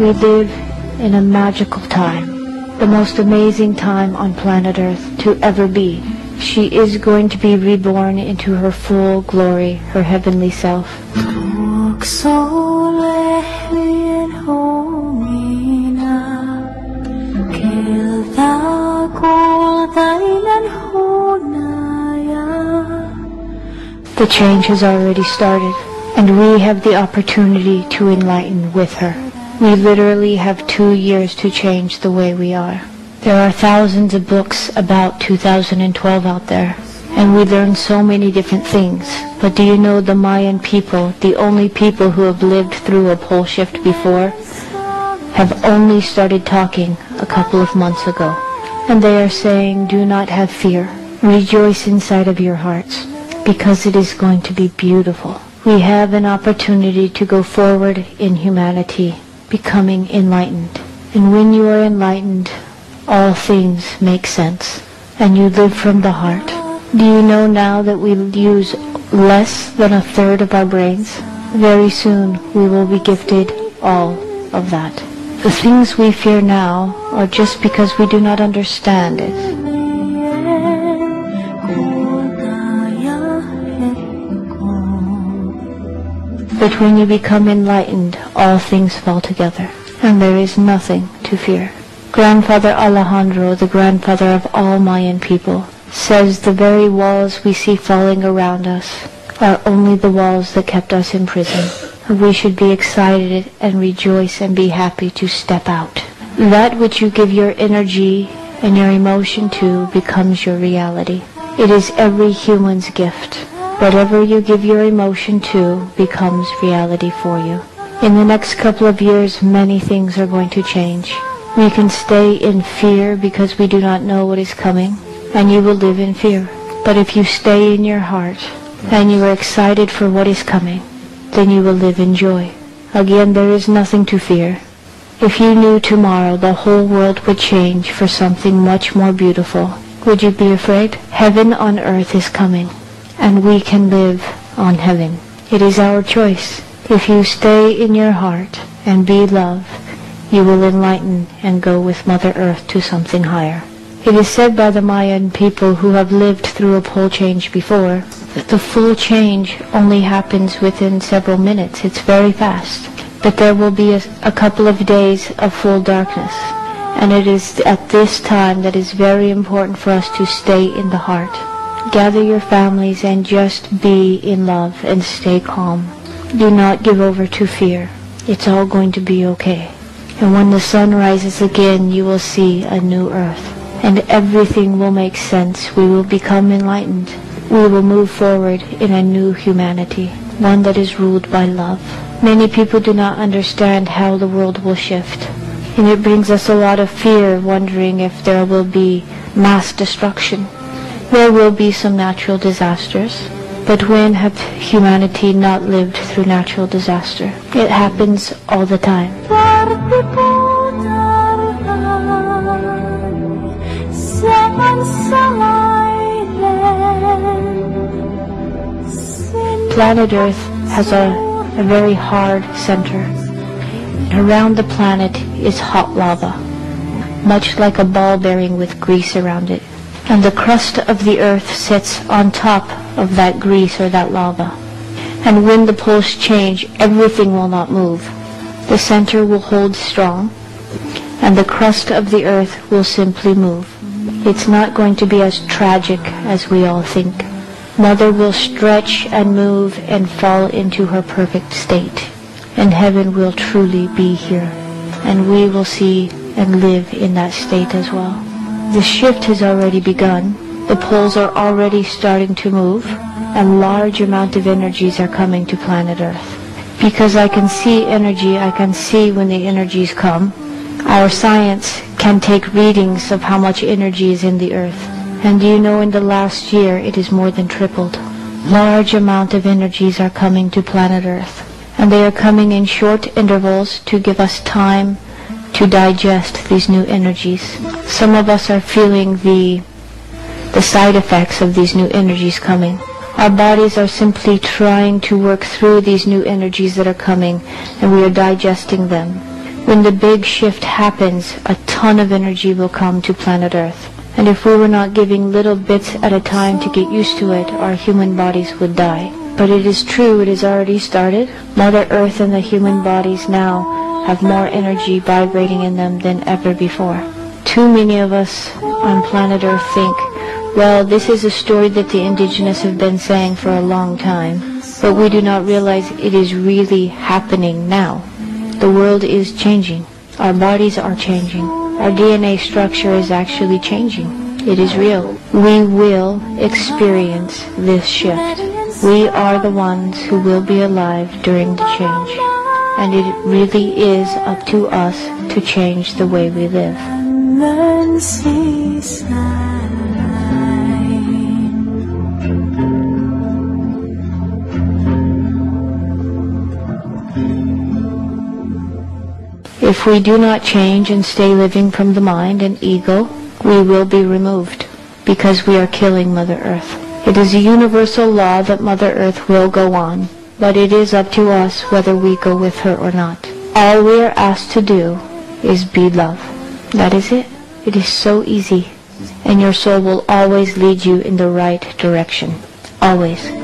We live in a magical time, the most amazing time on planet Earth to ever be. She is going to be reborn into her full glory, her heavenly self. The change has already started, and we have the opportunity to enlighten with her. We literally have 2 years to change the way we are. There are thousands of books about 2012 out there, and we learn so many different things. But do you know the Mayan people, the only people who have lived through a pole shift before, have only started talking a couple of months ago. And they are saying, do not have fear. Rejoice inside of your hearts, because it is going to be beautiful. We have an opportunity to go forward in humanity, becoming enlightened. And when you are enlightened, all things make sense, and you live from the heart. Do you know now that we use less than a third of our brains? Very soon we will be gifted all of that. The things we fear now are just because we do not understand it. But when you become enlightened, all things fall together, and there is nothing to fear. Grandfather Alejandro, the grandfather of all Mayan people, says the very walls we see falling around us are only the walls that kept us in prison. We should be excited and rejoice and be happy to step out. That which you give your energy and your emotion to becomes your reality. It is every human's gift. Whatever you give your emotion to becomes reality for you. In the next couple of years, many things are going to change. We can stay in fear because we do not know what is coming, and you will live in fear. But if you stay in your heart, and you are excited for what is coming, then you will live in joy. Again, there is nothing to fear. If you knew tomorrow the whole world would change for something much more beautiful, would you be afraid? Heaven on earth is coming, and we can live on heaven. It is our choice. If you stay in your heart and be love, you will enlighten and go with Mother Earth to something higher. It is said by the Mayan people who have lived through a pole change before that the full change only happens within several minutes. It's very fast. But there will be a couple of days of full darkness. And it is at this time that is very important for us to stay in the heart. Gather your families and just be in love and stay calm. Do not give over to fear. It's all going to be okay. And when the sun rises again, you will see a new earth. And everything will make sense. We will become enlightened. We will move forward in a new humanity, one that is ruled by love. Many people do not understand how the world will shift. And it brings us a lot of fear, wondering if there will be mass destruction. There will be some natural disasters. But when have humanity not lived through natural disaster? It happens all the time. Planet Earth has a very hard center. Around the planet is hot lava, much like a ball bearing with grease around it. And the crust of the earth sits on top of that grease or that lava. And when the poles change, everything will not move. The center will hold strong, and the crust of the earth will simply move. It's not going to be as tragic as we all think. Mother will stretch and move and fall into her perfect state. And heaven will truly be here. And we will see and live in that state as well. The shift has already begun. The poles are already starting to move, and large amount of energies are coming to planet Earth. Because I can see energy, I can see when the energies come. Our science can take readings of how much energy is in the Earth. And do you know, in the last year it is more than tripled. Large amount of energies are coming to planet Earth. And they are coming in short intervals to give us time to digest these new energies. Some of us are feeling the side effects of these new energies coming. Our bodies are simply trying to work through these new energies that are coming, and we are digesting them. When the big shift happens, a ton of energy will come to planet Earth. And if we were not giving little bits at a time to get used to it, our human bodies would die. But it is true, it has already started. Mother Earth and the human bodies now have more energy vibrating in them than ever before. Too many of us on planet Earth think, well, this is a story that the indigenous have been saying for a long time. But we do not realize it is really happening now. The world is changing. Our bodies are changing. Our DNA structure is actually changing. It is real. We will experience this shift. We are the ones who will be alive during the change. And it really is up to us to change the way we live. If we do not change and stay living from the mind and ego, we will be removed because we are killing Mother Earth. It is a universal law that Mother Earth will go on, but it is up to us whether we go with her or not. All we are asked to do is be love. That is it. It is so easy, and your soul will always lead you in the right direction. Always.